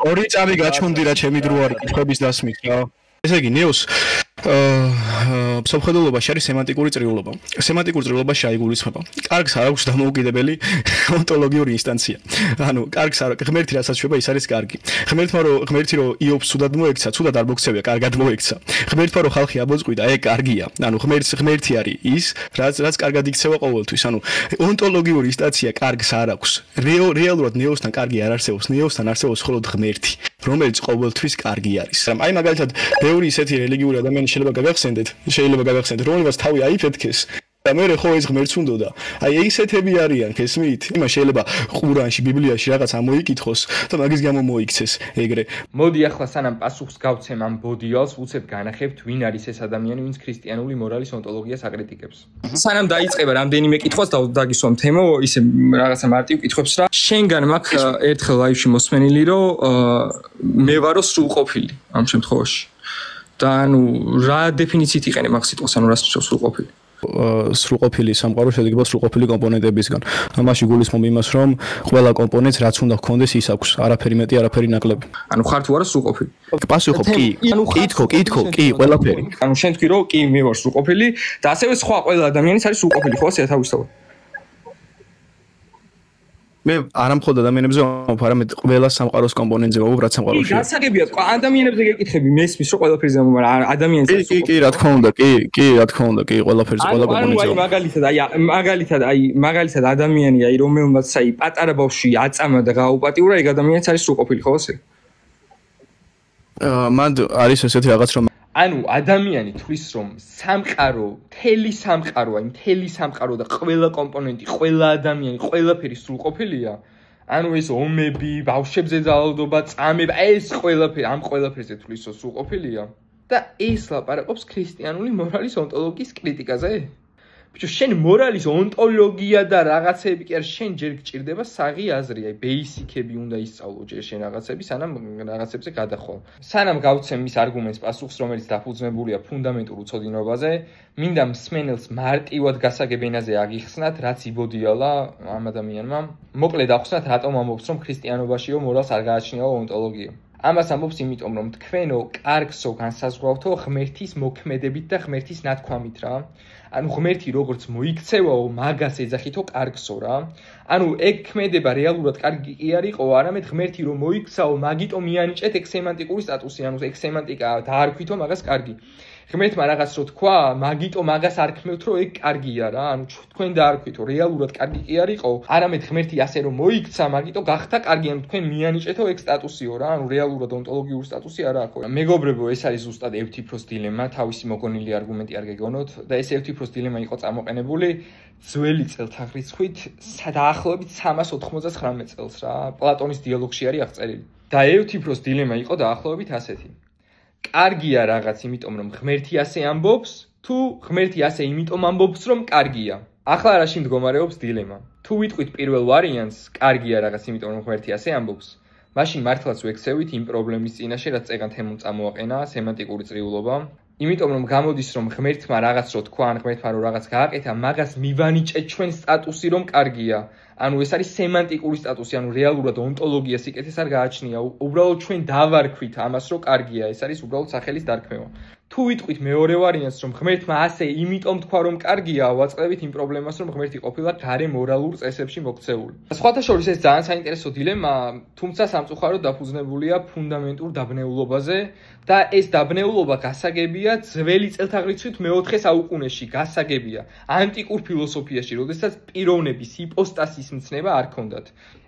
ორი წამი გაჩვენდი რა ჩემი დრო არის კითხვების დასმით რა. ესე იგი ნეოს სამხედროებაში არის სემანტიკური წრიულობა. სემანტიკურ წრიულობაში აიგულისხმება. კარგს არ აქვს დამოუკიდებელი ონტოლოგიური ინსტანცია. ანუ კარგს არ ღმერთი რასაც შვება ის არის კარგი. ღმერთი რომ იობს ცუდად მოექცა, ცუდად არ მოქცევია, კარგად მოექცა. ღმერთმა რომ ხალხი აბოწყვიდა, ეგ კარგია. ანუ ღმერთი არის ის, რაც კარგად იქცევა ყოველთვის. ანუ ონტოლოგიური ინსტანცია კარგს არ აქვს. რეალურად ნეოსთან კარგი არ არსებობს. ნეოსთან არსებობს მხოლოდ ღმერთი, რომელიც ყოველთვის კარგი არის. აი მაგალითად ბევრი ისეთი რელიგიური ადამიანი შეიძლება გაგახსენდეთ, რომელსაც თავი აიფეთქეს და მე ხო ეს ღმერთს უნდოდა. აი ისეთები არიან, გესმით? იმას შეიძლება ყურანში, ბიბლიაში რაღაც ამოიკითხოს და მაგის გამო მოიქცეს ეგრე. მოდი ახლა სანამ პასუხს გავცემ ამ ბოდიალს, უცებ განახებთ, ვინ არის ეს ადამიანი, ვინც ქრისტიანული მორალის ონტოლოგიას აკრიტიკებს. სანამ დაიწყება რამდენიმე კითხვას დაგისვამ თემო, ისე რაღაცა მარტივ კითხვებს რა. შენგან მაქვს ერთხელ ლაივში მოსმენილი, რომ მე ვარო სრულყოფილი ამ შემთხვევაში. და ანუ რა დეფინიციით იყენებ მაგ სიტყვას, ანუ რას ნიშნავს სრულყოფილი? სრულყოფილი სამყარო შედგება სრულყოფილი კომპონენტებისგან. ამაში გულისხმობ იმას, რომ ყველა კომპონენტს რაც უნდა ჰქონდეს, ის აქვს, არაფერი მეტი, არაფერი ნაკლები. ანუ ხარ თუ არა სრულყოფილი? პასუხობ კი. კითხო, კი, ყველაფერი. ანუ შენ თქვი რომ კი მე ვარ სრულყოფილი და ასევე სხვა ყველა ადამიანიც არის სრულყოფილი, ხო, ასე თავისთავად. მე არ ამხოლოდ ადამიანებზე ვამბობ, არამედ ყველა სამყაროს კომპონენტზე ვამბობ, რაც სამყაროში. კი, გასაგებია, ადამიანებზე გეკითხები, მესმის რომ ყველაფერზე ვამბობ, ადამიანზე. კი, რა თქმა უნდა, კი, ყველაფერზე, ყველა კომპონენტზე. მაგალითად ადამიანი, რომელმაც პატარა ბავშვი აწამა და გააუპატიურა, ეგ ადამიანიც არის სრულყოფილი, ხო, ასე? მან არის ესეთი რაღაც რომ ანუ ადამიანი თვლის რომ სამყარო, მთელი სამყარო და ყველა კომპონენტი, ყველა ადამიანი, ყველაფერი სრულყოფილია. ანუ ეს ომები, ბავშვებზე ძალადობა, წამება, ეს ყველაფერი, ამ ყველაფერზე თვლის რომ სრულყოფილია. და ეს ლაპარაკობს ქრისტიანული მორალის ონტოლოგიის კრიტიკაზე. ბიჭო, შენ მორალის ონტოლოგია და რაღაცები კი არ შენ ჯერ გჭირდება საღი აზრი, აი ბეისიკები უნდა ისწავლო ჯერ შენ რაღაცები, სანამ რაღაცებზე გადახვალ. სანამ გავცემ მის არგუმენტს პასუხს, რომელიც დაფუძნებულია ფუნდამენტურ უცოდინობაზე, მინდა მსმენელს მარტივად გასაგებ ენაზე აგიხსნათ, რაც იბოდიალა ამ ადამიანმა. მოკლედ ახსნათ, რატომ ამბობს, რომ ქრისტიანობაშიო მორალს არ გააჩნიაო ონტოლოგია. ამას ამბობს იმიტომ, რომ თქვენო კარგსო განსაზღვრავთო ღმერთის მოქმედებით და ღმერთის ნათქვამით რა. ანუ ღმერთი როგორც მოიქცევაო, მაგას ეძახითო კარგსო რა. ანუ ეგ ქმედება რეალურად კარგი კი არ იყო, არამედ ღმერთი რომ მოიქცაო, მაგიტომ მიანიჭეთ ეგ სემანტიკური სტატუსი, ანუ ეგ სემანტიკა დაარქვითო მაგას კარგი. ღმერთმა რაღაც რო თქვა, მაგიტომ მაგას არ ქმნევთ, რომ ეგ კარგია რა. ანუ თქვენ დაარქვითო, რეალურად კარგი კი არ იყო, არამედ ღმერთი ასე რომ მოიქცა, მაგიტომ გახდა კარგი, ანუ თქვენ მიანიჭეთო ეგ სტატუსიო რა. ანუ რეალურად ონტოლოგიური სტატუსი არ აქვს. მეგობრებო, ეს არის ზუსტად ევთიფროს დილემა, თავისი მოგონილი არგუმენტი არ გეგონოთ და ეს ევთიფროს დილემა იყო წამოყენებული ძველი წელთაღრიცხვით დაახლოებით 399 წელს რა. პლატონის დიალოგში არის აღწერილი. და ევთიფროს დილემა იყო დაახლოებით ასეთი. კარგია რაღაც იმიტომ რომ ღმერთი ასე ამბობს, თუ ღმერთი ასე იმიტომ ამბობს რომ კარგია. ახლა რაში მდგომარეობს დილემა? თუ ვიტყვით პირველ ვარიანტს, კარგია რაღაც იმიტომ რომ ღმერთი ასე ამბობს, მაშინ მართლაც ვექცევით იმ პრობლემის წინაშე, რაც წეგან თემამ წამოაყენა, სემანტიკური წრიულობა. იმიტომ რომ გამოდის რომ ღმერთმა რაღაც რო თქვა, ან ღმერთმა რო რაღაც გააკეთა, მაგას მივანიჭეთ ჩვენ სტატუსი რომ კარგია. ანუ ეს არის სემანტიკური სტატუსი, ანუ რეალურად ონტოლოგია სიკეთეს არ გააჩნია. უბრალოდ ჩვენ დავარქვით ამას რომ კარგია, ეს არის უბრალოდ სახელის დარქმევა. თუ ვიტყვით მეორე ვარიანტს რომ ღმერთმა ასე იმიტომ თქვა რომ კარგია, ვაწყდებით იმ პრობლემას რომ ღმერთი ყოფილა გარე მორალურ წესებში მოქცეული. სხვათა შორის ეს ძალიან საინტერესო დილემა, თუმცა სამწუხაროდ დაფუძნებულია ფუნდამენტურ დაბნეულობაზე და ეს დაბნეულობა გასაგებია ძველი წელთაღრიცხვით მე-4 საუკუნეში, გასაგებია ანტიკურ ფილოსოფიაში, როდესაც პიროვნების ჰიპოსტასის მცნება არ ჰქონდათ.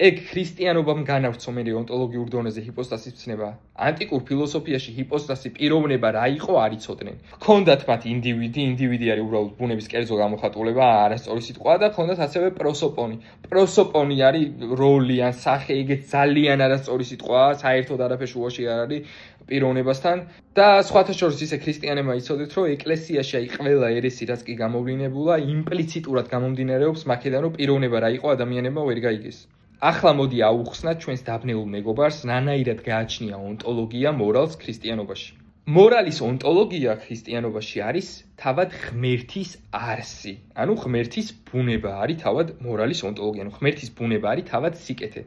ეგ ქრისტიანობამ განავრცო მე ონტოლოგიურ დონეზე ჰიპოსტასის მცნება. ანტიკურ ფილოსოფიაში ჰიპოსტასი პიროვნება რა იყო არ იცოდნენ. ჰქონდათ მათ ინდივიდი არის უბრალოდ ბუნების კერძო გამოხატულება, არასწორი სიტყვა და ჰქონდათ ასევე პროსოპონი. პროსოპონი არის როლი ან სახე, ეგეც ძალიან არასწორი სიტყვაა, საერთოდ არაფერში უაში არ არის პიროვნებასთან და სხვათა შორის ისე ქრისტიანებმა იცოდეთ, რომ ეკლესიაში აი ყველა ერესი რაც კი გამოვლინებულა, იმპლიციტურად გამომდინარეობს მაქედან, რომ პიროვნება რა იყო ადამიანებმა ვერ გაიგეს. ახლა მოდი აუხსნათ ჩვენს დაბნეულ მეგობარს, რანაირად გააჩნია ონტოლოგია მორალს ქრისტიანობაში. მორალის ონტოლოგია ქრისტიანობაში არის თავად ღმერთის არსი. ანუ ღმერთის ბუნება არის თავად მორალის ონტოლოგია. ანუ ღმერთის ბუნება არის თავად სიკეთე.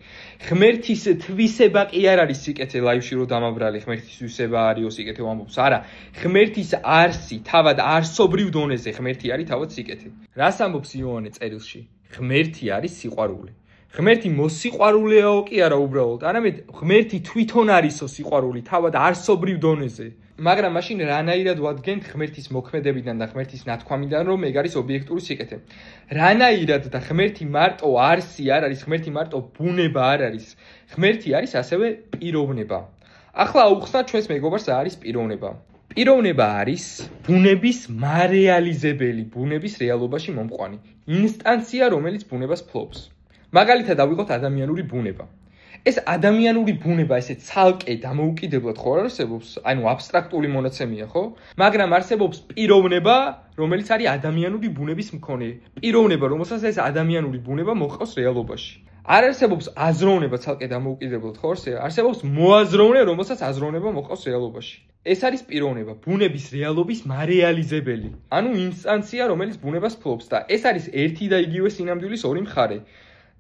ღმერთის თვისება კი არ არის სიკეთე, ლაივში რო დამაბრალი ღმერთის თვისება არისო სიკეთე ვამბობს. არა, ღმერთის არსი თავად არსობრივ დონეზე ღმერთი არის თავად სიკეთე. რას ამბობს იოანე წერილში? ღმერთი არის სიყვარული. ღმერთი მოსიყვარულეაო კი არა უბრალოდ, არამედ ღმერთი თვითონ არისო სიყვარული თავად არსობრივ დონეზე. მაგრამ მაშინ რანაირად ვადგენთ ღმერთის მოქმედებიდან და ღმერთის ნათქვამიდან, რომ ეგ არის ობიექტური სიკეთე? რანაირად და ღმერთი მარტო არსი არ არის, ღმერთი მარტო ბუნება არ არის. ღმერთი არის ასევე პიროვნება. ახლა აუხსნათ ჩვენს მეგობარს რა არის პიროვნება. პიროვნება არის ბუნების მარეალიზებელი, ბუნების რეალობაში მომყვანი ინსტანცია, რომელიც ბუნებას ფლობს. მაგალითად ავიღოთ ადამიანური ბუნება. ეს ადამიანური ბუნება ესე ცალკე დამოუკიდებლად ხო არ არსებობს, ანუ აბსტრაქტული მონაცემია, ხო? მაგრამ არსებობს პიროვნება, რომელიც არის ადამიანური ბუნების მქონე. პიროვნება, რომელსაც ეს ადამიანური ბუნება მოჰყავს რეალობაში. არ არსებობს აზროვნება ცალკე დამოუკიდებლად, ხო? არსებობს მოაზროვნე, რომელსაც აზროვნება მოჰყავს რეალობაში. ეს არის პიროვნება, ბუნების რეალობის მარეალიზებელი. ანუ ინსტანცია, რომელიც ბუნებას ფლობს და ეს არის ერთი და იგივე სინამდვილის ორი მხარე.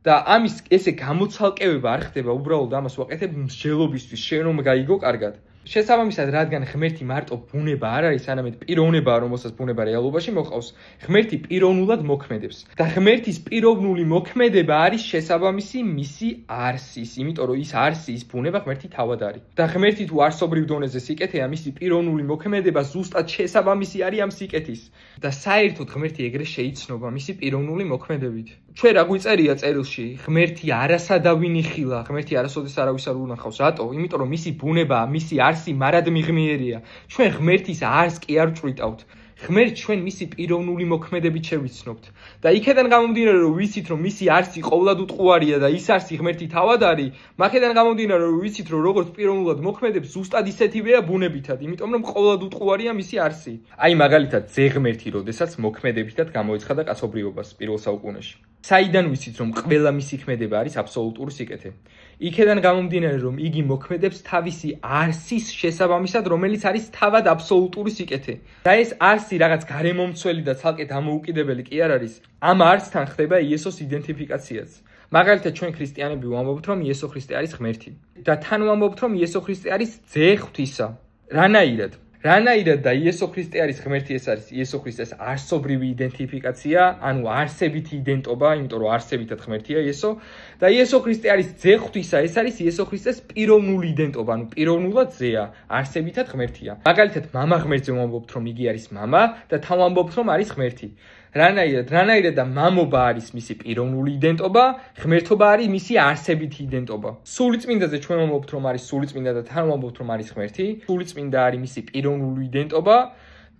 და ამის ესე გამოცალკევება არ ხდება, უბრალოდ ამას ვაკეთებ მსჯელობისთვის, შენ რომ გაიგო კარგად. შესაბამისად, რადგან ღმერთი მარტო ბუნება არ არის, არამედ პიროვნებაა, რომელსაც ბუნება რეალობაში მოყავს, ღმერთი პიროვნულად მოქმედებს. და ღმერთის პიროვნული მოქმედება არის შესაბამისი მისი არსის, იმიტომ რომ ის არსი, ის ბუნება ღმერთი თავად არის. და ღმერთი თუ არსობრივ დონეზე სიკეთეა, მისი პიროვნული მოქმედება ზუსტად შესაბამისი არის ამ სიკეთის. და საერთოდ ღმერთი ეგრე შეიცნობა მისი პიროვნული მოქმედებით. ჩვენ რა გვიწერია წერილში? ღმერთი არასადავინი ხილა, ღმერთი არასოდეს არავის არ უნახავს. რატო? იმიტომ რომ მისი ბუნება, მისი არსი მარად მიღმიერია. ჩვენ ღმერთის არსს კი არ ვჭვრიტავთ. ღმერთს ჩვენ მისი პიროვნული მოქმედებით შევიცნობთ. და იქედან გამომდინარე, რომ ვიცით, რომ მისი არსი ყოვლად უტყუარია და ის არსი ღმერთი თავად არის, მაქედან გამომდინარე, რომ ვიცით, რომ როგორც პიროვნულად მოქმედებს, ზუსტად ისეთივეა ბუნებითად, იმიტომ რომ ყოვლად უტყუარია მისი არსი. აი მაგალითად, ზეღმერთი, როდესაც მოქმედებითად გამოეცხადა კაცობრიობას პირველ საუკუნეში. საიდან ვიცით, რომ ყველა მისი ქმედება არის აბსოლუტური სიკეთე? იქედან გამომდინარე, რომ იგი მოქმედებს თავისი არსის შესაბამისად, რომელიც არის თავად აბსოლუტური სიკეთე. და ეს არსი რაღაც გარემომცველი და ცალკე დამოუკიდებელი კი არ არის. ამ არსთან ხდება იესოს იდენტიფიკაციაც. მაგალითად, ჩვენ ქრისტიანები ვამბობთ, რომ იესო ქრისტე არის ღმერთი. და თან ვამბობთ, რომ იესო ქრისტე არის ძე ღვთისა. რანაირად? რანაირად და იესო ქრისტე არის ღმერთი, ეს არის იესო ქრისტეს არსობრივი იდენტიფიკაცია, ანუ არსებითი იდენტობა, იმიტომ რომ არსებითად ღმერთია იესო, და იესო ქრისტე არის ძე ღვთისა, ეს არის იესო ქრისტეს პიროვნული იდენტობა, ანუ პიროვნულად ძეა, არსებითად ღმერთია. მაგალითად, მამა ღმერთზე ვამბობთ, რომ იგი არის მამა და თან ვამბობთ, რომ არის ღმერთი. რანაირად და მამობა არის მისი პიროვნული იდენტობა, ღმერთობა არის მისი არსებითი იდენტობა. სულიწმინდაზე ჩვენ ვამბობთ, რომ არის სულიწმინდა და თან ვამბობთ, რომ არის ღმერთი. სულიწმინდა არის მისი პიროვნული იდენტობა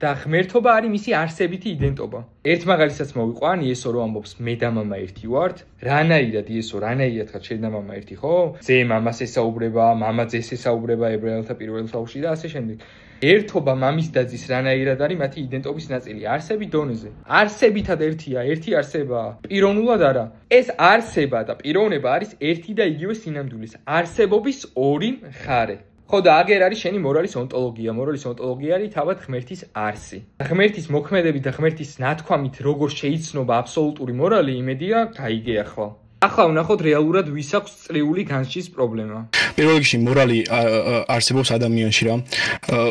და ღმერთობა არის მისი არსებითი იდენტობა. ერთ მაგალითსაც მოვიყვან, იესო რო ამბობს, მე და მამა ერთი ვართ. რანაირად იესო, რანაირად ხარ შენ და მამა ერთი, ხო? ძე მამას ესაუბრება, მამა ძეს ესაუბრება ებრაელთა პირველ თავში და ასე შემდეგ. ერთობა მამის და ძის რანაირად არის მათი იდენტობის ნაწილი, არსებით დონეზე. არსებითად ერთია, ერთი არსებაა, პიროვნულად არა. ეს არსება და პიროვნება არის ერთი და იგივე სინამდვილის, არსებობის ორი მხარე. ხო და აგერ არის შენი მორალის ონტოლოგია. მორალის ონტოლოგია არის თავად ღმერთის არსი. ღმერთის მოქმედებით და ღმერთის ნათქვამით როგორ შეიცნობა აბსოლუტური მორალი, იმედია გაიგე ახლა. ახლა ვნახოთ რეალურად ვის აქვს წრიული განსჯის პრობლემა. პირველ რიგში მორალი არსებობს ადამიანში რა,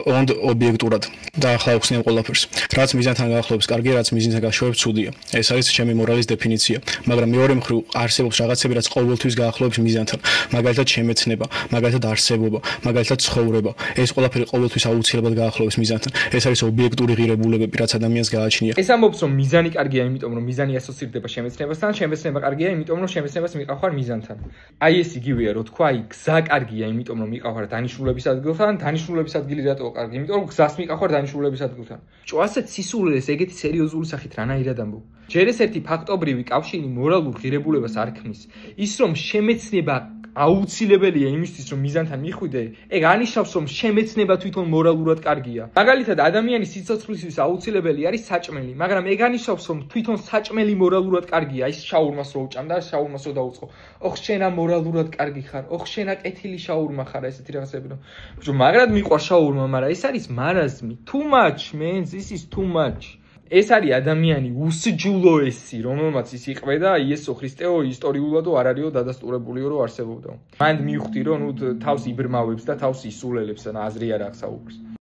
ond ობიექტურად და ახლა ვხსნიან ყველაფერს. რაც მიზანთან გაახლოებს კარგია, რაც მიზანთან გაშორებს ცუდია. ეს არის ჩემი მორალის დეფინიცია. მაგრამ მეორე მხრივ არსებობს რაღაცები, რაც ყოველთვის გაახლოებს მიზანთან. მაგალითად შემეცნება, მაგალითად არსებობა, მაგალითად ცხოვრება. ეს ყველაფერი ყოველთვის აუცილებლად გაახლოებს მიზანთან. ეს არის ობიექტური ღირებულებები, რაც ადამიანს გააჩნია. ეს ამბობს, რომ მიზანი კარგია, იმიტომ რომ მიზანი ასოცირდება შემეცნებასთან, შემეცნება კარგია, იმიტომ რომ შემეცნებას მიყავარ მიზანთან. აი ეს იგივეა, რო თქვა, აი გზა კარგია, იმიტომ რომ მიყავარ დანიშნულების ადგილთან, დანიშნულების ადგილი რატო კარგი? იმიტომ რომ გზას მიყავარ დანიშნულების ადგილთან. ჭო ასეთ სისულელეს ეგეთი სერიოზული სახით რანაირად ამბობ? ჯერ ეს ერთი ფაქტობრივი კავშირი მორალურ ღირებულებას არ ქმნის. ის რომ შემეცნება აუცილებელია იმისთვის რომ მიზანთან მიხვიდე, ეგ ანიშნავს რომ შემეცნება თვითონ მორალურად კარგია. მაგალითად ადამიანის სიცოცხლისთვის აუცილებელი არის საჭმელი, მაგრამ ეგ ანიშნავს რომ თვითონ საჭმელი მორალურად კარგია. ის შაურმას რო უჭამდა, შაურმას რო დაუწყო. ოხ შენა მორალურად კარგი ხარ, ოხ შენა კეთილი შაურმა ხარ, ესეთი რაღაცები რომ. ბიჭო, მაგრად მიყვარს შაურმა, მაგრამ ეს არის მარაზმი. Too much, man, this is too much. ეს არის ადამიანი უსჯულოესი, რომელმაც ის იყვება იესო ქრისტეო ისტორიულადო არ არისო დადასტურებულიო რომ არსებობდა. მანდ მივხვდი რომ თავს იბრმავებს და თავს ისულელებს და აზრი არ აქვს საუბრის.